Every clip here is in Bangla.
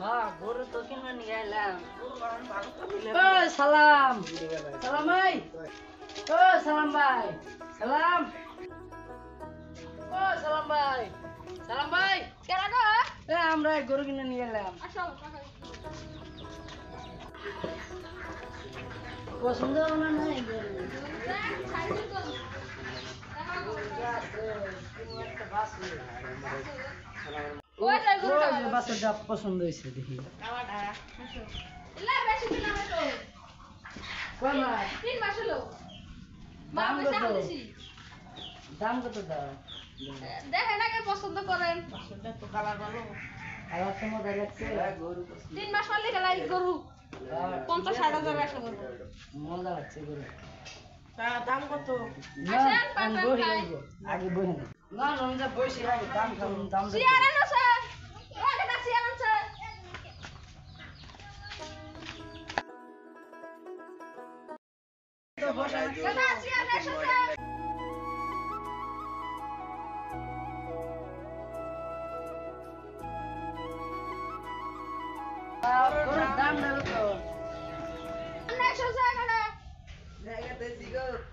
হ্যাঁ গরু তো কিনে নিয়ে এলাম। সালাম সালাম ভাই, সালাম ভাই, সালাম, সালাম ভাই, সালাম ভাই, আমরা গরু কিনে নিয়ে এলাম। পছন্দ হলো না নাই গরু? বাচ্চাটা পছন্দ হয়েছে দেখি। দাম কত দাম? দেখেন আগে পছন্দ করেন। কালার তো মজা লাগছে। 3 মাস হলে গেলাই গরু 50-60 হাজার একশো করবো। মজা লাগছে গরু। দাম কত? আগে বই না না বসে আগে দাম দাম চেয়ারে আছে আগে না চেয়ার আছে। দাদা চেয়ার এসেছে। গরুর দাম কত? 100 টাকা।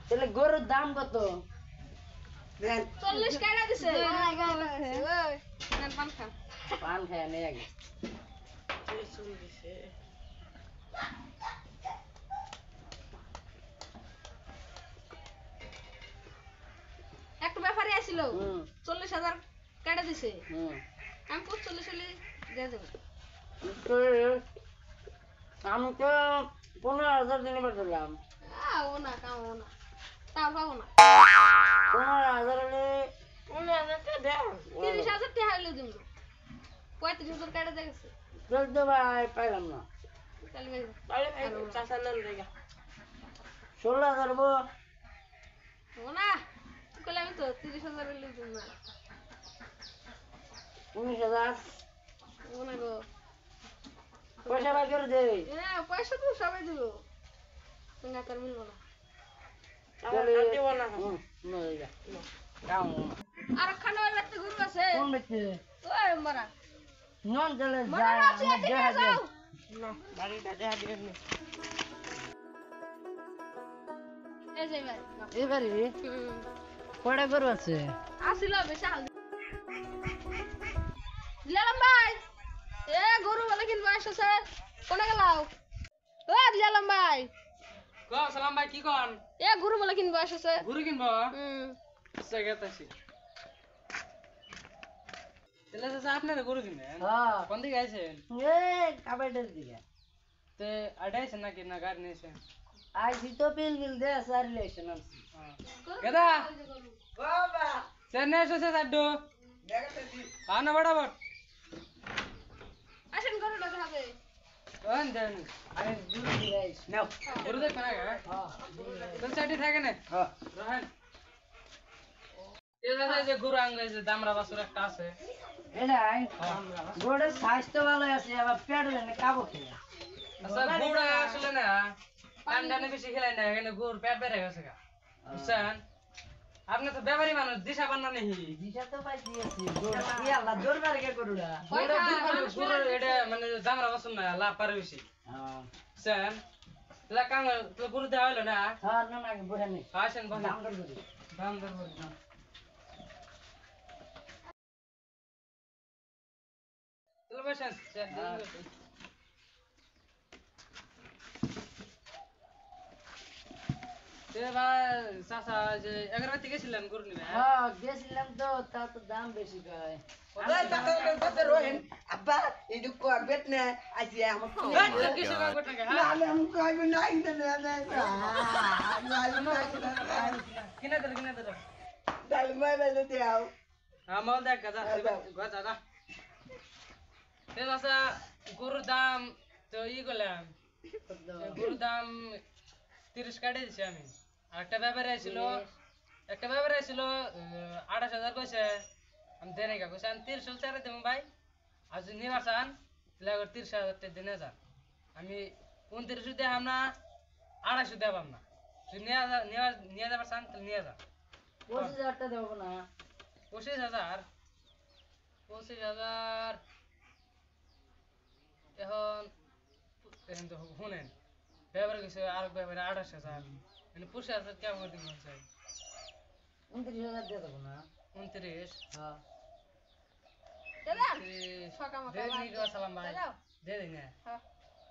তাহলে গরুর দাম কত? 40 টাকা দিছে। ওই পান খান। পান খায় নেই আগে। একটা ব্যাপারে আসছিল 40,000 কেটে দিছে। আমি 45 হলে দিয়ে দেবো। আমি তো 15,000 দিনে পাঠালাম। ও না কামো না তাও পাবো না। 15,000 হলে 30,000 টাকা হলে দিব। 35,000 কেটে দিয়ে গেছে। চলতে ভাই পাইলাম না। তাহলে চাষা নেন দেখা 16,000 হবো। ও না কইলে আমি তো 30,000 হলে দিব না। 19,000 ও না গো পয়সা বাই করে দে। পয়সা তো সবাই দিব। তুমি আর মিলবো না। দেব না আর খানা লাগতে গরু আছে। কোন ব্যক্তি? ওই মারা নন চলে মারা যায় আছে আমার ঠিক দেহা আছে দে। না বাড়িটা দেখা দিবেন না এই যে ভাই এবারে কয়টা গরু আছে? আসিল বেশি হাল দিলাম ভাই। এ গরু বলে কিনবো আসছে কোনে গেলাও? ও দিলাম ভাই। কো সালাম ভাই কি কোন এ গরু বলে কিনবো আসছে। গরু কিনবো সেগাতাছি তাহলে চাচা আপনারা গরু কিনবেন হ্যাঁ কোন দিকে আইছেন এই কাবাইটার দিকে তে আড়াইছেন নাকি না গাড়ি নিয়েছেন আইছি তো পিল বিল দে সার রিলেশন আছে। কেদা বাবা চেন্নাই এসেছে সাড্ডু আনা বড়াবট আসেন গরু লাগে হবে। ওন দেন আমি দুধ দিয়ে আইছি। নাও গরু দেখ না গা হ্যাঁ তো সাইডে থাকে না হ্যাঁ রহেন এই দাদা যে গরু আনলে যে দামরা বাসুর একটা আছে এটা গরুর স্বাস্থ্য ভালো আছে আবার পেট না খাবো খেয়ে। আচ্ছা গরু আসলে না ঠান্ডা বেশি খেলাই না এখানে গরু পেট বেড়ে গেছে গা বুঝছেন আপনি তো ব্যাপারী মানুষ দিশা পান না নেহি দিশা তো পাই দিয়েছি গরু কি আল্লাহ দরবার কে গরুটা। গরু এটা মানে দামরা বাসুর না লাভ পারে বেশি হ্যাঁ বুঝছেন তাহলে কাম তো গরু দেওয়া হলো না হ্যাঁ না না বহে নেই আসেন বসেন দাম দর করি। দাম দর বলি না চলো বসেন চাচা যে এগারোটি গেছিলেন গরু নিবে হ্যাঁ গেছিলাম তো তা তো দাম বেশি কয়। Abba, itu kok bet na asia mo. কিছু করবেন নাকি Na হ্যাঁ alam ko ay na internet na. কিনে দিল Dal mo ba lo tiaw? আমল দেখ গাজা গাজা যা তে চাচা গরুর দাম তো করলাম গরুর দাম 30 কাটে দিছি আমি আর একটা ব্যাপারে ছিল 28,000 কইছে আমি দেনে কা কইছে আমি 30 চারে দেব ভাই আর যদি নিবার চান তাহলে 30,000 টাকা দিনে যান আমি 29 দেব না 28 দেব না যদি নিয়ে যাবার চান তাহলে নিয়ে যা 25,000 টাকা দেবো না। 25,000 এখন এখন তো শুনেন ব্যবহার কিছু আর ব্যবহারে 28,000 মানে 25,000 কেমন করে দিন চাই 29,000 দিয়ে দেবো না 29 হ্যাঁ দাদা 29 সকাল মাথা দে দিন গো সালাম ভাই দাও দে দিন না হ্যাঁ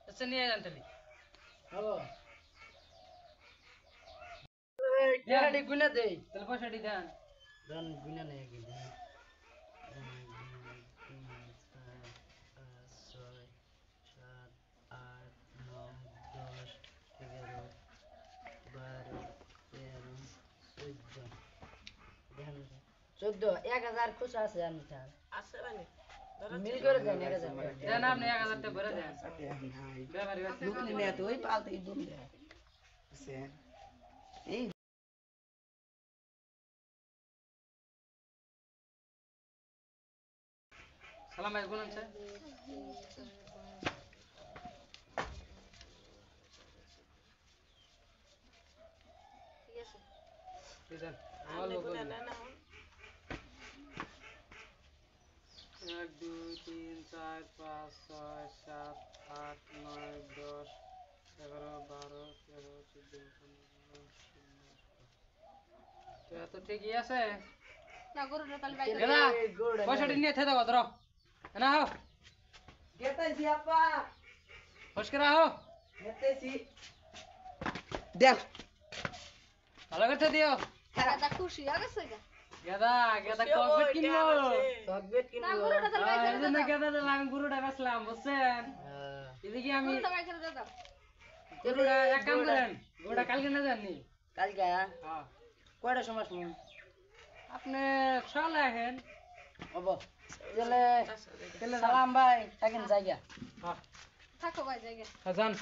আচ্ছা নিয়ে যান তাহলে হ্যালো কেডি গুনা দেই তাহলে পয়সাটি দেন দন গুনা নেই কি দিন 14 খুশ আছে আমি স্যার আছে মানে মিল করে দেন 1000 দেন আপনি 1000 টাকা ভরে দেন নাই ব্যবহার আছে লুকলি নে তো ওই পালতে দুম দে আছে এই সালাম ভাই গুনুন স্যার ঠিক আছে দেন ভালো করে 1 2 3 4 5 6 7 8 9 10 11 12 13 14 15 তো ঠিকই আছে না গরুটা তাহলে বাইক দাদা পয়সাটি নিয়ে থেদা কত রো না হো গেতাছি আপা ফসকে রাখো গেতাছি দেখ ভালো করতে দিও দাদা খুশি হয়ে গেছে গা গেদা গেদা কবে কিনবো চকলেট না কিনবো গরুটা তাহলে বাইক এই জন্য গেদা দিলাম গরুটা বেচলাম বুঝছেন এদিকে আমি গরুটা বাইক দাদা গরুটা এক কাম করেন গরুটা কালকে না জানি কালকে হ্যাঁ কয়টা সময় শুনুন আপনি সকালে আসেন হব তাহলে সালাম ভাই থাকেন জায়গা হ্যাঁ থাকো ভাই জায়গা যান